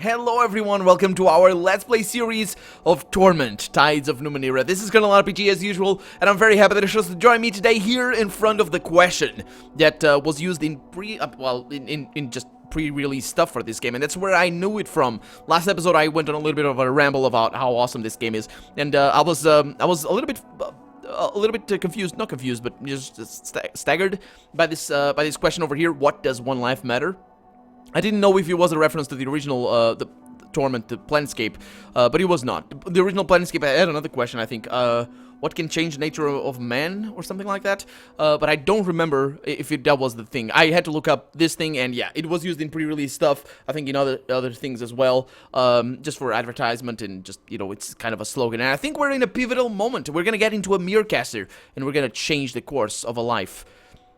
Hello everyone, welcome to our Let's Play series of Torment, Tides of Numenera. This is Colonel RPG as usual, and I'm very happy that you chose to join me today here in front of the question that was used in just pre-release stuff for this game, and that's where I knew it from. Last episode I went on a little bit of a ramble about how awesome this game is, and I was a little bit confused, not confused, but just staggered by this question over here. What does one life matter? I didn't know if it was a reference to the original, the Torment, the Planescape, but it was not. The original Planescape, I had another question, I think, what can change the nature of man, or something like that, but I don't remember if that was the thing. I had to look up this thing, and yeah, it was used in pre-release stuff, I think in other things as well, just for advertisement, and just, you know, it's kind of a slogan, and I think we're in a pivotal moment. We're gonna get into a mirror caster, and we're gonna change the course of a life.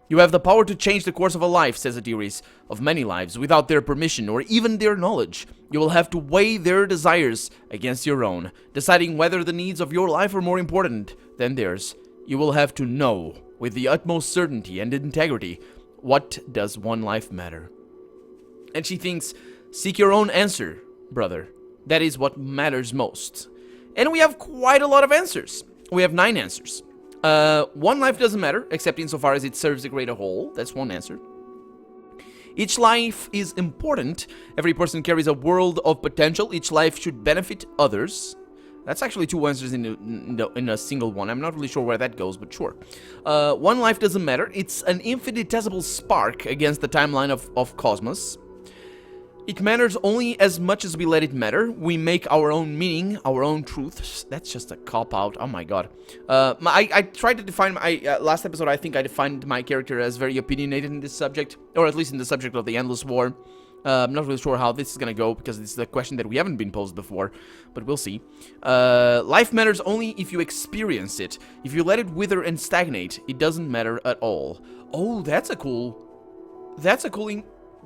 You have the power to change the course of a life, says Adiris, of many lives, without their permission or even their knowledge. You will have to weigh their desires against your own, deciding whether the needs of your life are more important than theirs. You will have to know, with the utmost certainty and integrity, what does one life matter. And she thinks, seek your own answer, brother. That is what matters most. And we have quite a lot of answers. We have 9 answers. One life doesn't matter, except insofar as it serves a greater whole. That's one answer. Each life is important. Every person carries a world of potential. Each life should benefit others. That's actually 2 answers in a single one. I'm not really sure where that goes, but sure. One life doesn't matter. It's an infinitesimal spark against the timeline of cosmos. It matters only as much as we let it matter. We make our own meaning, our own truth. That's just a cop-out. Oh my god. I tried to define my... last episode, I think I defined my character as very opinionated in this subject. Or at least in the subject of the Endless War. I'm not really sure how this is gonna go, because this is a question that we haven't been posed before. But we'll see. Life matters only if you experience it. If you let it wither and stagnate, it doesn't matter at all. Oh, that's a cool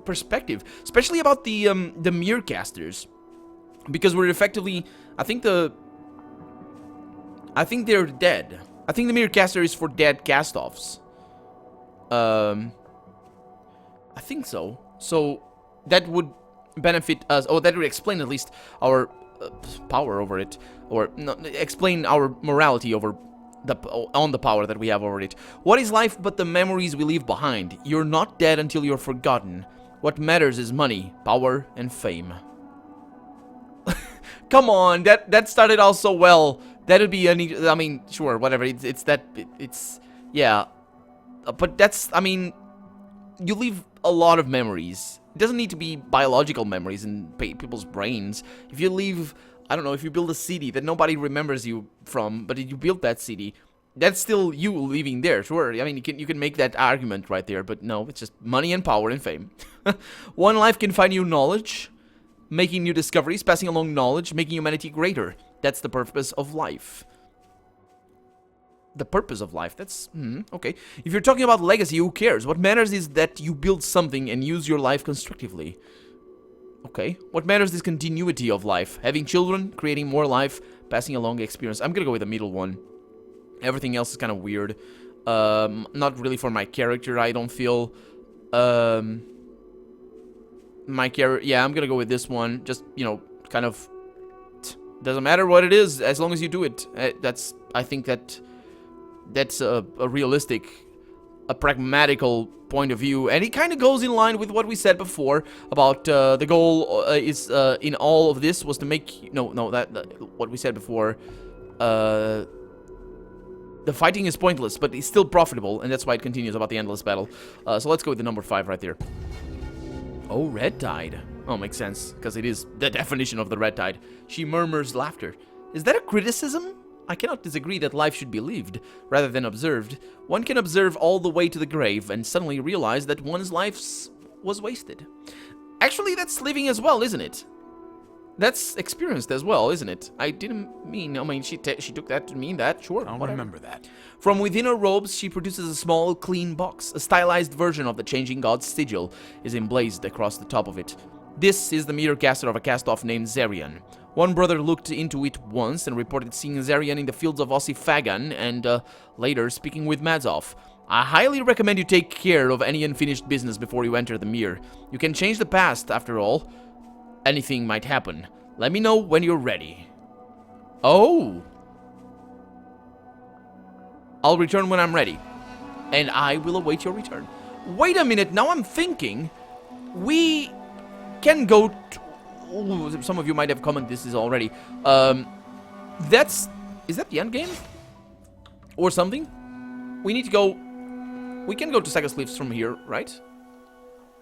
perspective, especially about the mirror casters, because we're effectively, I think they're dead. I think the mirror caster is for dead cast-offs. I think so. So that would benefit us. Oh, that would explain at least our power over it, or no, explain our morality over the power that we have over it. What is life but the memories we leave behind? You're not dead until you're forgotten. What matters is money, power, and fame. Come on, that started out so well. That'd be any. I mean, sure, whatever. It's yeah. But that's. I mean, you leave a lot of memories. It doesn't need to be biological memories in people's brains. If you leave, I don't know, if you build a city that nobody remembers you from, but you built that city, that's still you leaving there, sure. I mean, you can make that argument right there, but no, it's just money and power and fame. One life can find you knowledge, making new discoveries, passing along knowledge, making humanity greater. That's the purpose of life. The purpose of life, that's, okay. If you're talking about legacy, who cares? What matters is that you build something and use your life constructively. Okay. What matters is continuity of life. Having children, creating more life, passing along experience. I'm gonna go with the middle one. Everything else is kind of weird. Not really for my character, I don't feel. My character, yeah, I'm gonna go with this one. Just, you know, kind of, doesn't matter what it is, as long as you do it. I think that's a realistic, a pragmatical point of view, and it kind of goes in line with what we said before about the goal is in all of this was to make what we said before. The fighting is pointless, but it's still profitable, and that's why it continues about the endless battle. So let's go with the number 5 right there. Oh, red tide. Oh, makes sense, because it is the definition of the red tide. She murmurs laughter. Is that a criticism? I cannot disagree that life should be lived, rather than observed. One can observe all the way to the grave, and suddenly realize that one's life was wasted. Actually, that's living as well, isn't it? That's experienced as well, isn't it? I didn't mean, I mean, she took that to mean that, sure. I'll remember that. From within her robes, she produces a small, clean box. A stylized version of the changing god's sigil is emblazed across the top of it. This is the mirror caster of a cast-off named Zarian. One brother looked into it once and reported seeing Zarian in the fields of Ossifagan and later speaking with Madzov. I highly recommend you take care of any unfinished business before you enter the mirror. You can change the past, after all. anything might happen. Let me know when you're ready. Oh. I'll return when I'm ready. And I will await your return. Wait a minute, now I'm thinking. We can go to... Ooh, some of you might have commented this already. Is that the end game? Or something? We need to go... We can go to Sagas Cliffs from here, right?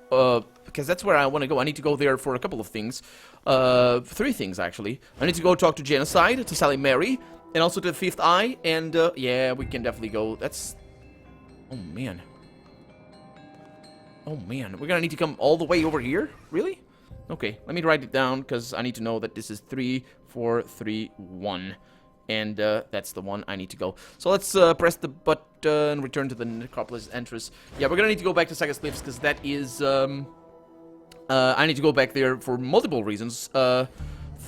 Because that's where I want to go. I need to go there for a couple of things. 3 things, actually. I need to go talk to Genocide, to Sally Mary, and also to the Fifth Eye. And, yeah, we can definitely go. That's... Oh, man. Oh, man. We're gonna need to come all the way over here? Really? Okay, let me write it down, because I need to know that this is 3, 4, 3, 1. And, that's the one I need to go. So let's, press the button, return to the Necropolis entrance. Yeah, we're gonna need to go back to Sagas Cliffs, because that is, I need to go back there for multiple reasons. So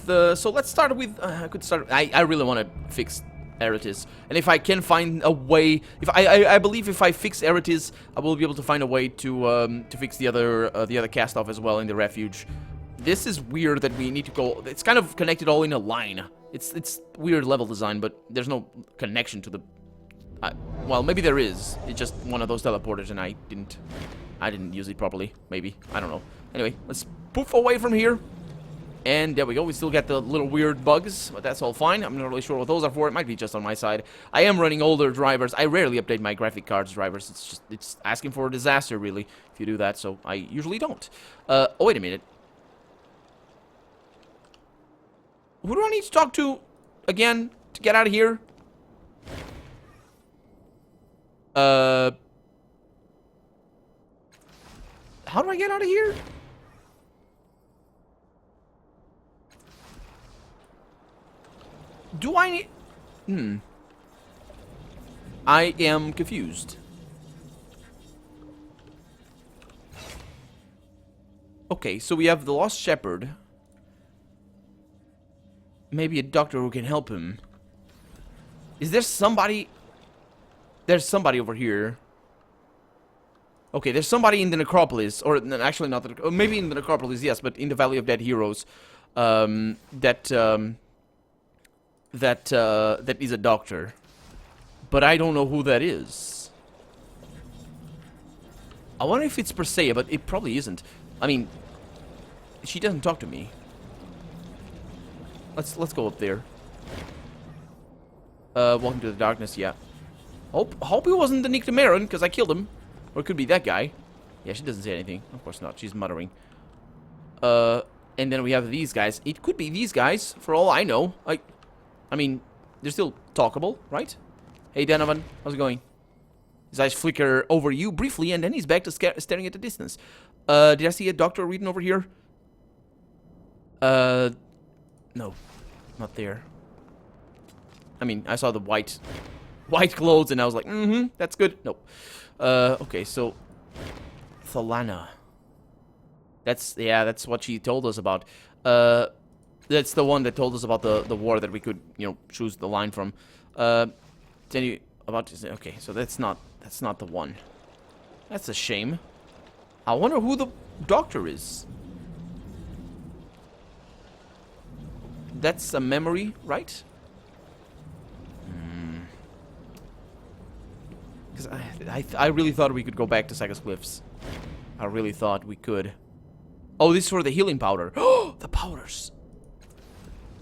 let's start with, I really want to fix Eretis. And if I can find a way, I believe if I fix Eretis, I will be able to find a way to fix the other cast-off as well in the refuge. This is weird that we need to go, it's kind of connected all in a line. It's weird level design, but there's no connection to the, well, maybe there is. It's just one of those teleporters and I didn't use it properly, maybe. I don't know. Anyway, let's poof away from here. And there we go. We still get the little weird bugs, but that's all fine. I'm not really sure what those are for. It might be just on my side. I am running older drivers. I rarely update my graphic cards drivers. It's asking for a disaster, really, if you do that, so I usually don't. Oh, wait a minute. Who do I need to talk to again to get out of here? How do I get out of here? Do I need... I am confused. Okay, so we have the Lost Shepherd. Maybe a doctor who can help him. Is there somebody... There's somebody over here. Okay, there's somebody in the Necropolis. Or, actually not the... Maybe in the Necropolis, yes, but in the Valley of Dead Heroes. That is a doctor. But I don't know who that is. I wonder if it's Persea, but it probably isn't. I mean, she doesn't talk to me. Let's go up there. Welcome to the darkness, yeah. Hope he wasn't the Numenera, because I killed him. Or it could be that guy. Yeah, she doesn't say anything. Of course not, she's muttering. And then we have these guys. It could be these guys, for all I know. I mean, they're still talkable, right? Hey, Donovan, how's it going? His eyes flicker over you briefly, and then he's back to staring at the distance. Did I see a doctor reading over here? No. Not there. I mean, I saw the white clothes, and I was like, that's good. Nope. Okay, so... Thalana. That's what she told us about. That's the one that told us about the war that we could, choose the line from. Tell you about this. Okay, so that's not the one. That's a shame. I wonder who the doctor is. That's a memory, right? Because I really thought we could go back to Sagas Cliffs. I really thought we could. Oh, this is for the healing powder. Oh, the powders.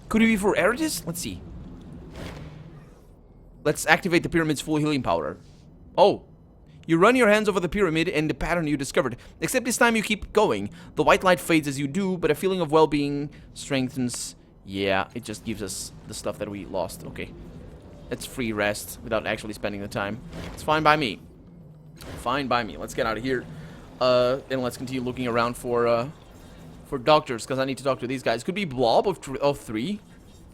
Could it be for Eretis? Let's see. Let's activate the pyramid's full healing powder. Oh. You run your hands over the pyramid and the pattern you discovered. Except this time you keep going. The white light fades as you do, but a feeling of well-being strengthens. Yeah, it just gives us the stuff that we lost. Okay. That's free rest without actually spending the time. It's fine by me. Fine by me. Let's get out of here. Then let's continue looking around for doctors, because I need to talk to these guys. Could be Blob of 3.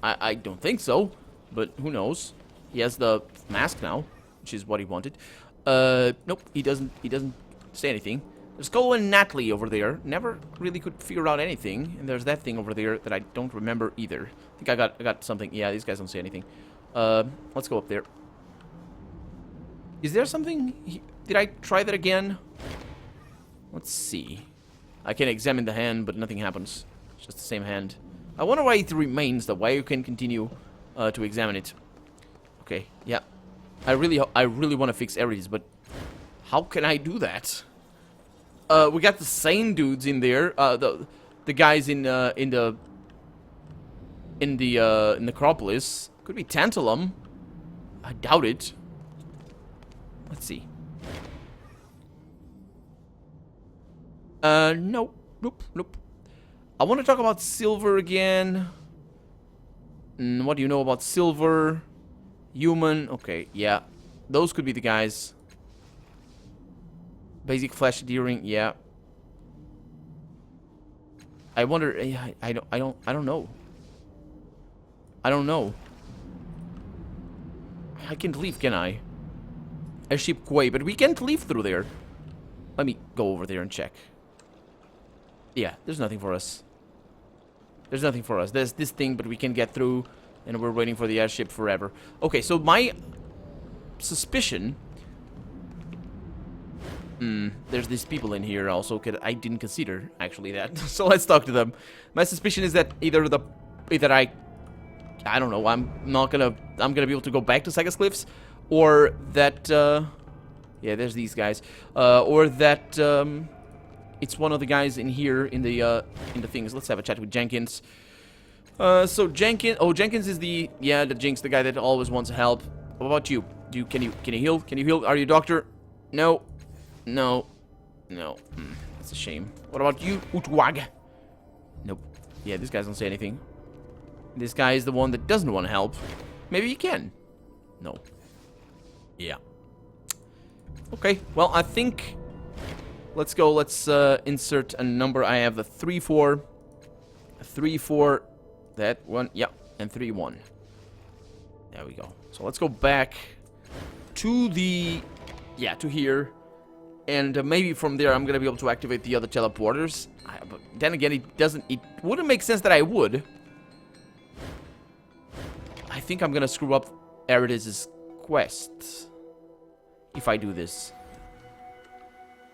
I don't think so, but who knows? He has the mask now, which is what he wanted. Nope, he doesn't say anything. There's Cole and Natalie over there. Never really could figure out anything. And there's that thing over there that I don't remember either. I think I got something. Yeah, these guys don't say anything. Let's go up there. Is there something? Did I try that again? Let's see. I can examine the hand, but nothing happens. Just the same hand. I wonder why it remains, though. Why you can continue to examine it. Okay, yeah. I really want to fix Ares, but how can I do that? We got the sane dudes in there. The guys in the necropolis. Could be Tantalum. I doubt it. Let's see. Nope. Nope. I want to talk about silver again. What do you know about silver? Human. Okay, yeah. Those could be the guys. Basic flesh adhering, yeah. I wonder. I don't know. I don't know. I can't leave, can I? Airship Quay, but we can't leave through there. Let me go over there and check. Yeah, there's nothing for us. There's nothing for us. There's this thing, but we can get through, and we're waiting for the airship forever. Okay, so my suspicion... there's these people in here also. I didn't consider, actually, that. So let's talk to them. My suspicion is that either I don't know, I'm gonna be able to go back to Sagas Cliffs, or that, yeah, there's these guys, or that, it's one of the guys in here, in the things. Let's have a chat with Jenkins. So Jenkins is the Jinx, the guy that always wants help. What about you? Can you heal? Can you heal? Are you a doctor? No. That's a shame. What about you, Utwag? Nope. Yeah, these guys don't say anything. This guy is the one that doesn't want to help. Maybe he can. No. Yeah. Okay, well, I think... Let's go, let's insert a number. I have a 3-4. A 3-4. That one, yeah. And 3-1. There we go. So let's go back to the... Yeah, to here. And maybe from there I'm going to be able to activate the other teleporters. But then again, it wouldn't make sense that I would. I think I'm gonna screw up Eridis's quest if I do this.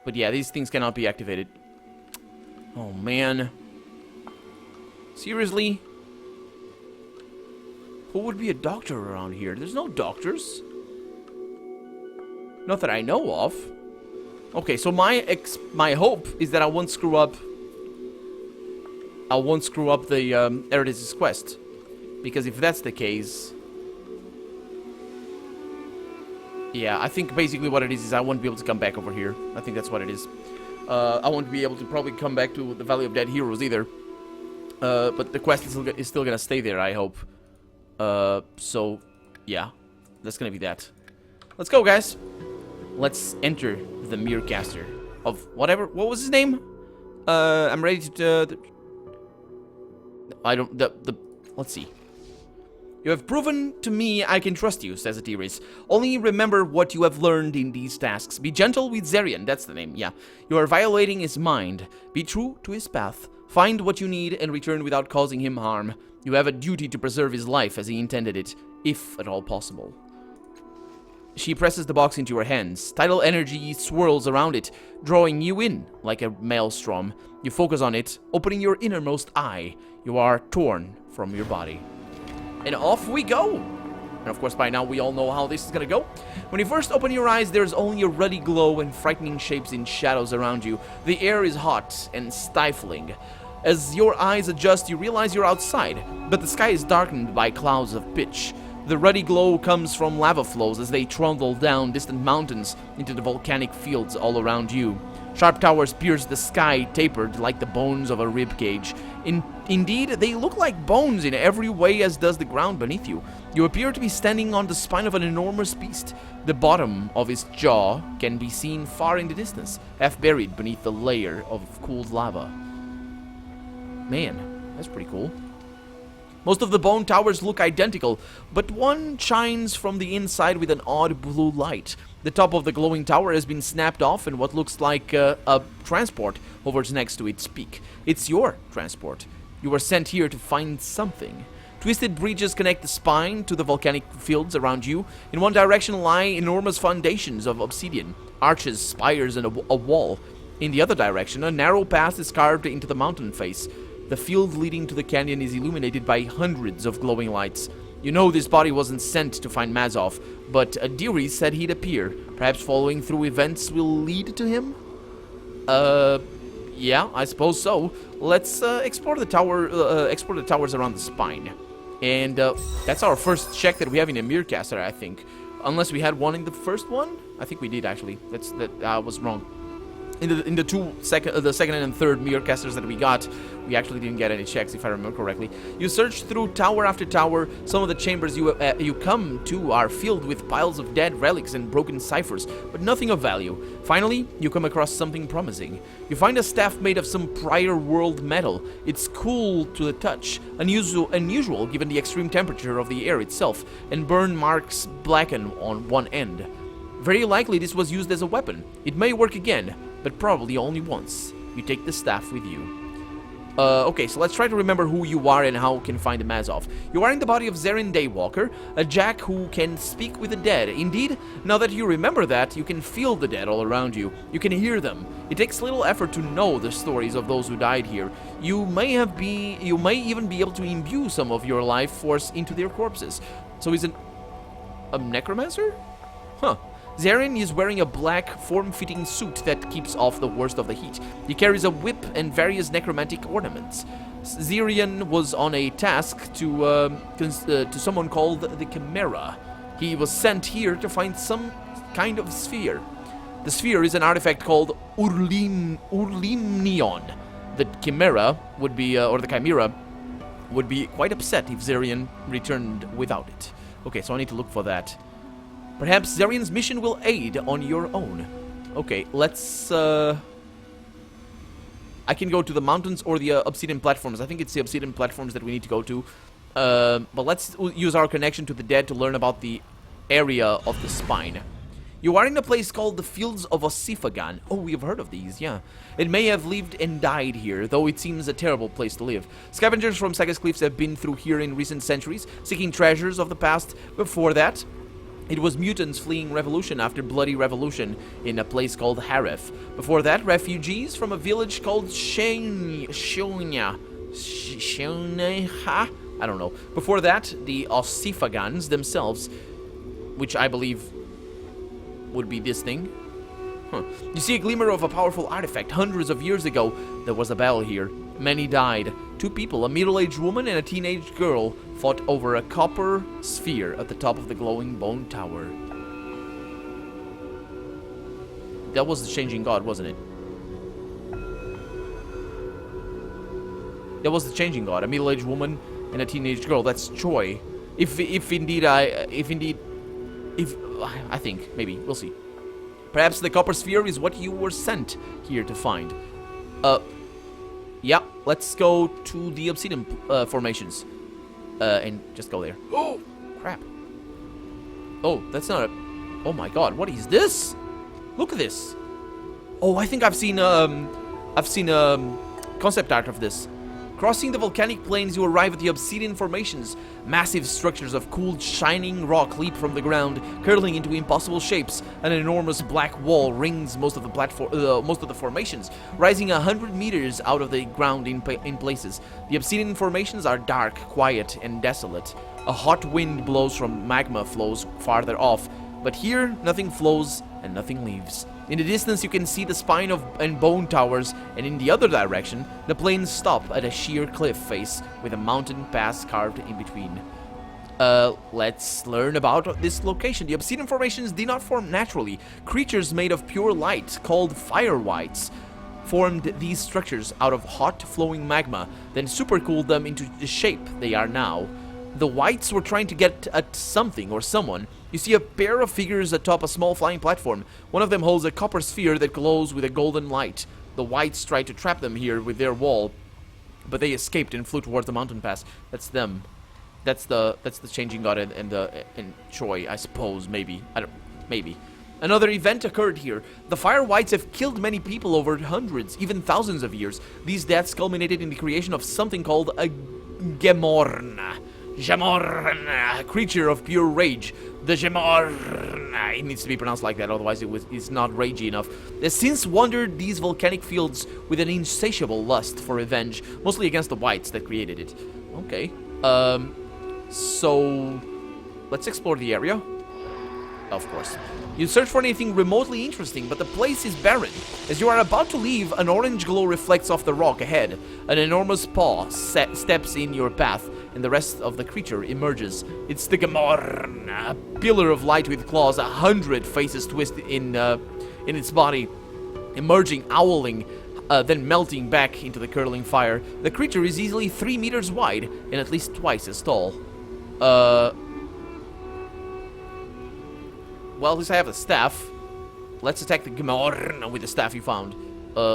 But yeah, these things cannot be activated. Oh man. Seriously? Who would be a doctor around here? There's no doctors. Not that I know of. Okay, so my hope is that I won't screw up the Eridis's quest. Because if that's the case... Yeah, I think basically what it is I won't be able to come back over here. I think that's what it is. I won't be able to probably come back to the Valley of Dead Heroes either. But the quest is still gonna stay there, I hope. So, yeah. That's gonna be that. Let's go, guys. Let's enter the Mirrorcaster of whatever... What was his name? I'm ready to... I don't... Let's see. You have proven to me I can trust you, says Atiris. Only remember what you have learned in these tasks. Be gentle with Zerion, that's the name, yeah. You are violating his mind. Be true to his path. Find what you need and return without causing him harm. You have a duty to preserve his life as he intended it, if at all possible. She presses the box into your hands. Tidal energy swirls around it, drawing you in like a maelstrom. You focus on it, opening your innermost eye. You are torn from your body. And off we go! And of course by now we all know how this is gonna go. When you first open your eyes, there's only a ruddy glow and frightening shapes in shadows around you. The air is hot and stifling. As your eyes adjust, you realize you're outside, but the sky is darkened by clouds of pitch. The ruddy glow comes from lava flows as they trundle down distant mountains into the volcanic fields all around you. Sharp towers pierce the sky, tapered like the bones of a ribcage. Indeed, they look like bones in every way, as does the ground beneath you. You appear to be standing on the spine of an enormous beast. The bottom of his jaw can be seen far in the distance, half buried beneath the layer of cooled lava. Man, that's pretty cool. Most of the bone towers look identical, but one shines from the inside with an odd blue light. The top of the glowing tower has been snapped off, and what looks like a transport hovers next to its peak. It's your transport. You were sent here to find something. Twisted bridges connect the spine to the volcanic fields around you. In one direction lie enormous foundations of obsidian, arches, spires, and a wall. In the other direction, a narrow path is carved into the mountain face. The field leading to the canyon is illuminated by hundreds of glowing lights. You know this body wasn't sent to find Mazov, but Adiri said he'd appear. Perhaps following through events will lead to him? Yeah, I suppose so. Let's explore the towers around the spine. And that's our first check that we have in a Mirrorcaster, I think. Unless we had one in the first one? I think we did, actually. I was wrong. In the second and third Mirrorcasters that we got, we actually didn't get any checks, if I remember correctly. You search through tower after tower. Some of the chambers you come to are filled with piles of dead relics and broken ciphers, but nothing of value. Finally, you come across something promising. You find a staff made of some prior world metal. It's cool to the touch, unusual given the extreme temperature of the air itself, and burn marks blacken on one end. Very likely this was used as a weapon. It may work again, but probably only once. You take the staff with you. Okay, so let's try to remember who you are and how we can find Mazov. You are in the body of Zarin Daywalker, a jack who can speak with the dead. Indeed, now that you remember that, you can feel the dead all around you. You can hear them. It takes little effort to know the stories of those who died here. You may even be able to imbue some of your life force into their corpses. So he's a necromancer? Huh. Zarin is wearing a black, form-fitting suit that keeps off the worst of the heat. He carries a whip and various necromantic ornaments. Zirian was on a task to someone called the Chimera. He was sent here to find some kind of sphere. The sphere is an artifact called Urlimnion. The Chimera would be, or the Chimera, would be quite upset if Zirian returned without it. Okay, so I need to look for that. Perhaps Zarian's mission will aid on your own. Okay, let's... I can go to the mountains or the obsidian platforms. I think it's the obsidian platforms that we need to go to. But let's use our connection to the dead to learn about the area of the spine. You are in a place called the Fields of Ossifagan. Oh, we have heard of these, yeah. It may have lived and died here, though it seems a terrible place to live. Scavengers from Sagas Cliffs have been through here in recent centuries, seeking treasures of the past. Before that, it was mutants fleeing revolution after bloody revolution in a place called Haref. Before that, refugees from a village called Shonya. I don't know. Before that, the Ossifagans themselves, which I believe would be this thing. Huh. You see a glimmer of a powerful artifact. Hundreds of years ago, there was a battle here. Many died. 2 people, a middle-aged woman and a teenage girl, fought over a copper sphere at the top of the glowing bone tower. That was the changing god, wasn't it? That was the changing god, a middle-aged woman and a teenage girl. That's Choi. If I think, maybe, we'll see. Perhaps the copper sphere is what you were sent here to find. Yeah, let's go to the obsidian formations. And just go there. Oh, crap. Oh, that's not a... Oh my god, what is this? Look at this. Oh, I think I've seen concept art of this. Crossing the volcanic plains, you arrive at the obsidian formations. Massive structures of cooled, shining rock leap from the ground, curling into impossible shapes. An enormous black wall rings most of the formations, rising 100 meters out of the ground in places. The obsidian formations are dark, quiet, and desolate. A hot wind blows from magma flows farther off, but here nothing flows and nothing leaves. In the distance, you can see the spine and bone towers, and in the other direction, the plains stop at a sheer cliff face with a mountain pass carved in between. Let's learn about this location. The obsidian formations did not form naturally. Creatures made of pure light, called fire whites, formed these structures out of hot, flowing magma, then supercooled them into the shape they are now. The whites were trying to get at something or someone. You see a pair of figures atop a small flying platform. One of them holds a copper sphere that glows with a golden light. The whites tried to trap them here with their wall, but they escaped and flew towards the mountain pass. That's them. That's the changing god and Choi, I suppose. Maybe. Maybe. Another event occurred here. The fire whites have killed many people over hundreds, even thousands of years. These deaths culminated in the creation of something called a Gemorna. Gemorn, a creature of pure rage. The Gemorn, it needs to be pronounced like that, otherwise it's not ragey enough. Has since wandered these volcanic fields with an insatiable lust for revenge, mostly against the whites that created it. Okay. So let's explore the area. Of course. You search for anything remotely interesting, but the place is barren. As you are about to leave, an orange glow reflects off the rock ahead. An enormous paw steps in your path, and the rest of the creature emerges. It's the Gemorn, a pillar of light with claws, 100 faces twist in its body, emerging, owling, then melting back into the curdling fire. The creature is easily 3 meters wide and at least twice as tall. Well, at least I have the staff. Let's attack the Gemorn with the staff you found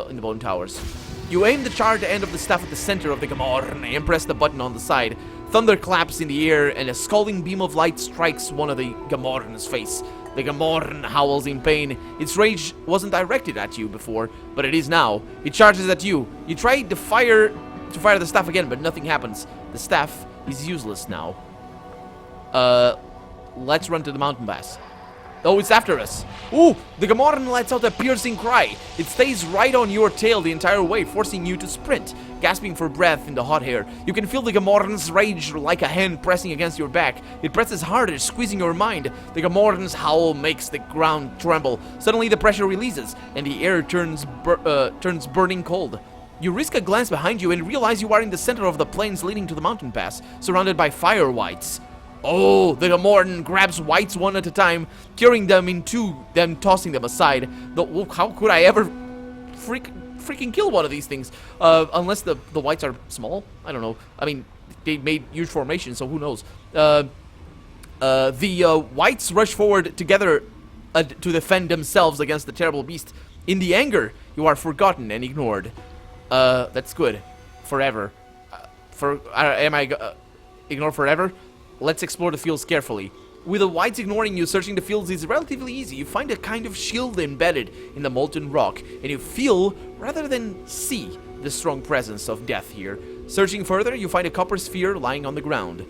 in the Bone Towers. You aim the charged end of the staff at the center of the Gemorn and press the button on the side. Thunder claps in the air and a scalding beam of light strikes one of the Gemorn's face. The Gemorn howls in pain. Its rage wasn't directed at you before, but it is now. It charges at you. You try to fire the staff again, but nothing happens. The staff is useless now. Let's run to the mountain pass. Oh, it's after us. Ooh, the Gemorn lets out a piercing cry. It stays right on your tail the entire way, forcing you to sprint, gasping for breath in the hot air. You can feel the Gemorn's rage like a hand pressing against your back. It presses harder, squeezing your mind. The Gemorn's howl makes the ground tremble. Suddenly the pressure releases, and the air turns burning cold. You risk a glance behind you and realize you are in the center of the plains leading to the mountain pass, surrounded by fire whites. Oh, the Gemorn grabs whites one at a time, tearing them in two, then tossing them aside. How could I ever freaking kill one of these things? Unless the whites are small? I don't know. I mean, they made huge formations, so who knows? The whites rush forward together to defend themselves against the terrible beast. In the anger, you are forgotten and ignored. That's good. Forever. Am I ignored forever? Let's explore the fields carefully. With the whites ignoring you, searching the fields is relatively easy. You find a kind of shield embedded in the molten rock, and you feel, rather than see, the strong presence of death here. Searching further, you find a copper sphere lying on the ground.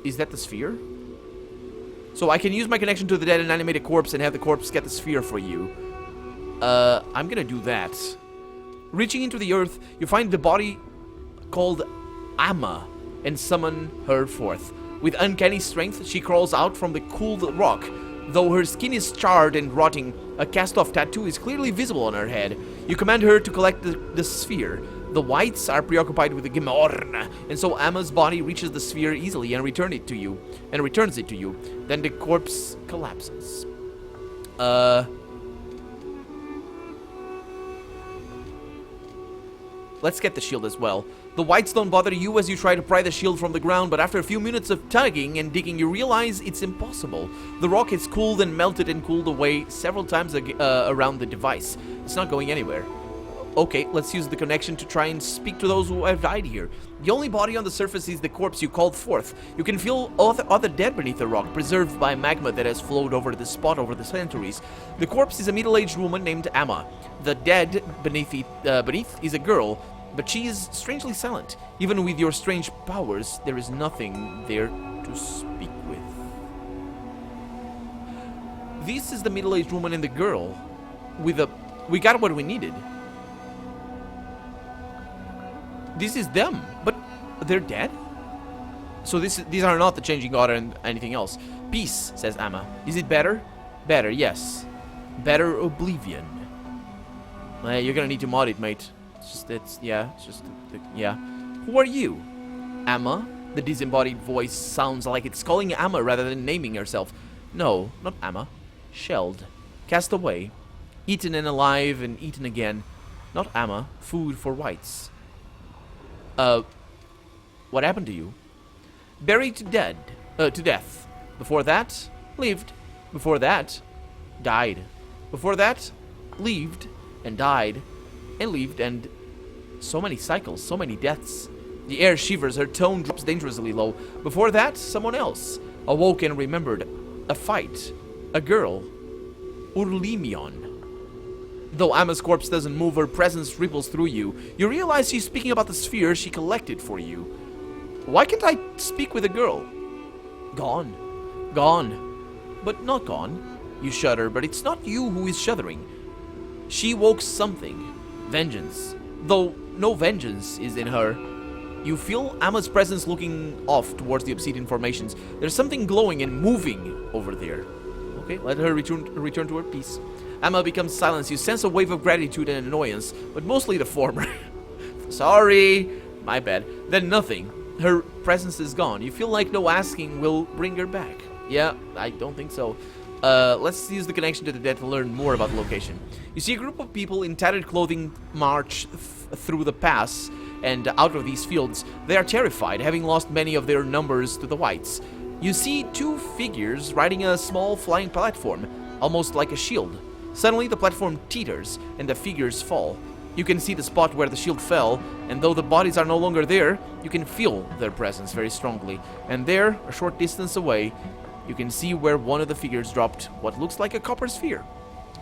Is that the sphere? So I can use my connection to the dead and animate a corpse and have the corpse get the sphere for you. I'm gonna do that. Reaching into the earth, you find the body called Amma and summon her forth. With uncanny strength, she crawls out from the cooled rock. Though her skin is charred and rotting, a cast-off tattoo is clearly visible on her head. You command her to collect the sphere. The whites are preoccupied with the Gemorn, and so Amma's body reaches the sphere easily and returns it to you. Then the corpse collapses. Let's get the shield as well. The whites don't bother you as you try to pry the shield from the ground, but after a few minutes of tugging and digging, you realize it's impossible. The rock is cooled and melted and cooled away several times around the device. It's not going anywhere. Okay, let's use the connection to try and speak to those who have died here. The only body on the surface is the corpse you called forth. You can feel other dead beneath the rock, preserved by magma that has flowed over the spot over the centuries. The corpse is a middle-aged woman named Amma. The dead beneath is a girl, but she is strangely silent. Even with your strange powers, there is nothing there to speak with. This is the middle-aged woman and the girl. We got what we needed. This is them, but they're dead? So these are not the changing god and anything else. Peace, says Amma. Is it better? Better, yes. Better oblivion. You're gonna need to mod it, mate. Yeah. Who are you? Amma? The disembodied voice sounds like it's calling Amma rather than naming herself. No, not Amma. Shelled. Cast away. Eaten and alive and eaten again. Not Amma. Food for whites. What happened to you? Buried to death. Before that, lived. Before that, died. Before that, lived and died and lived, and so many cycles, so many deaths. The air shivers, her tone drops dangerously low. Before that, someone else awoke and remembered. A fight. A girl. Urlimion. Though Emma's corpse doesn't move, her presence ripples through you. You realize she's speaking about the sphere she collected for you. Why can't I speak with the girl? Gone. Gone. But not gone. You shudder, but it's not you who is shuddering. She woke something. Vengeance. Though no vengeance is in her. You feel Emma's presence looking off towards the obsidian formations. There's something glowing and moving over there. Okay, let her return to her peace. Emma becomes silent. You sense a wave of gratitude and annoyance, but mostly the former. Sorry, my bad. Then nothing. Her presence is gone. You feel like no asking will bring her back. Yeah, I don't think so. Let's use the connection to the dead to learn more about the location. You see a group of people in tattered clothing march through the pass and out of these fields. They are terrified, having lost many of their numbers to the whites. You see two figures riding a small flying platform, almost like a shield. Suddenly the platform teeters and the figures fall. You can see the spot where the shield fell, and though the bodies are no longer there, you can feel their presence very strongly. And there, a short distance away, you can see where one of the figures dropped what looks like a copper sphere.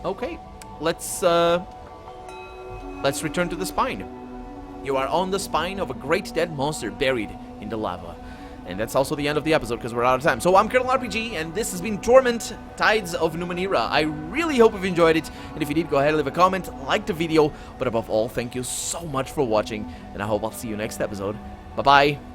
Okay, let's return to the spine. You are on the spine of a great dead monster buried in the lava. And that's also the end of the episode because we're out of time. So I'm Colonel RPG, and this has been Torment, Tides of Numenera. I really hope you've enjoyed it, and if you did, go ahead and leave a comment, like the video, but above all, thank you so much for watching, and I hope I'll see you next episode. Bye-bye.